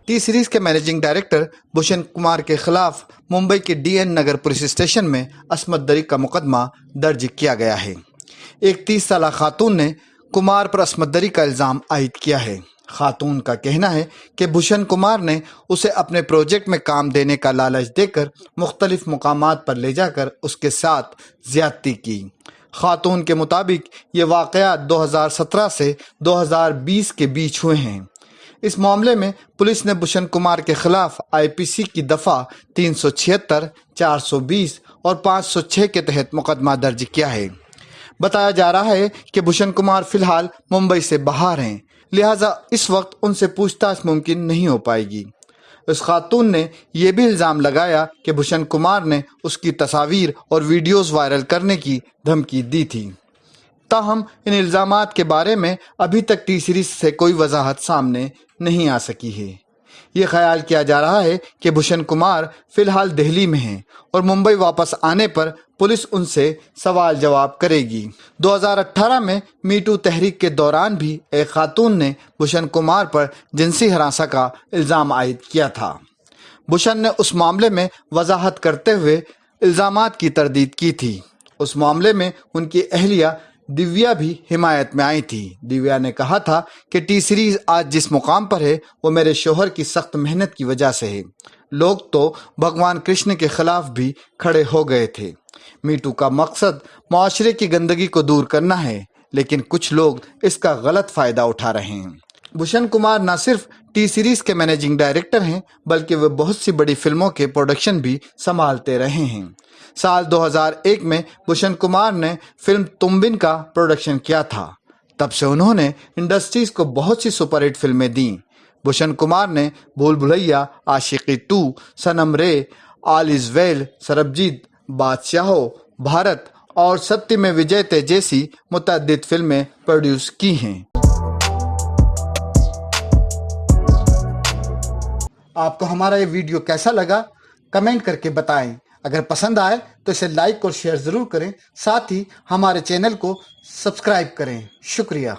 T series के managing director Bhushan Kumar के खिलाफ मुंबई के DN नगर पुलिस स्टेशन में असमत दरी का मुकदमा दर्ज किया गया है। एक 30 साल खातून ने कुमार पर असमत दरी का इल्ज़ाम आयद किया है। खातून का कहना है कि भूषण कुमार ने उसे अपने प्रोजेक्ट में काम देने का लालच देकर मुख्तलिफ मुकामात पर ले जाकर उसके साथ ज्यादती की। खातून के मुताबिक ये वाक़यात 2017 से 2020 के बीच हुए हैं। इस मामले में पुलिस ने भूषण कुमार के खिलाफ IPC की दफ़ा 376, 420 और 506 के तहत मुकदमा दर्ज किया है। बताया जा रहा है कि भूषण कुमार फिलहाल मुंबई से बाहर हैं, लिहाजा इस वक्त उनसे पूछताछ मुमकिन नहीं हो पाएगी। उस खातून ने यह भी इल्ज़ाम लगाया कि भूषण कुमार ने उसकी तस्वीर और वीडियोज़ वायरल करने की धमकी दी थी। ताहम इन इल्ज़ामात के बारे में अभी तक टी सीरीज से कोई वजाहत सामने नहीं आ सकी है। ये ख्याल किया जा रहा है कि भूषण कुमार फिलहाल दिल्ली में हैं और मुंबई वापस आने पर पुलिस उनसे सवाल जवाब करेगी। 2018 में मीटू तहरीक के दौरान भी एक खातून ने भूषण कुमार पर जिनसी हरासा का इल्ज़ाम आयद किया था। भूषण ने उस मामले में वजाहत करते हुए इल्ज़ामात की तरदीद की थी। उस मामले में उनकी अहलिया दिव्या भी हिमायत में आई थी। दिव्या ने कहा था कि टी सीरीज आज जिस मुकाम पर है वो मेरे शोहर की सख्त मेहनत की वजह से है। लोग तो भगवान कृष्ण के खिलाफ भी खड़े हो गए थे। मीटू का मकसद माशरे की गंदगी को दूर करना है, लेकिन कुछ लोग इसका गलत फ़ायदा उठा रहे हैं। भूषण कुमार न सिर्फ टी सीरीज के मैनेजिंग डायरेक्टर हैं, बल्कि वे बहुत सी बड़ी फिल्मों के प्रोडक्शन भी संभालते रहे हैं। साल 2001 में भूषण कुमार ने फिल्म तुम बिन का प्रोडक्शन किया था। तब से उन्होंने इंडस्ट्रीज को बहुत सी सुपरहिट फिल्में दी। भूषण कुमार ने भूल भुलैया, आशिकी 2, सनम रे, all is well, Sarabjit, Baadshaho, Bharat और सत्य में विजय थे जैसी मुतअद्दिद फिल्में प्रोड्यूस की हैं। आपको हमारा ये वीडियो कैसा लगा कमेंट करके बताएं। अगर पसंद आए तो इसे लाइक और शेयर ज़रूर करें। साथ ही हमारे चैनल को सब्सक्राइब करें। शुक्रिया।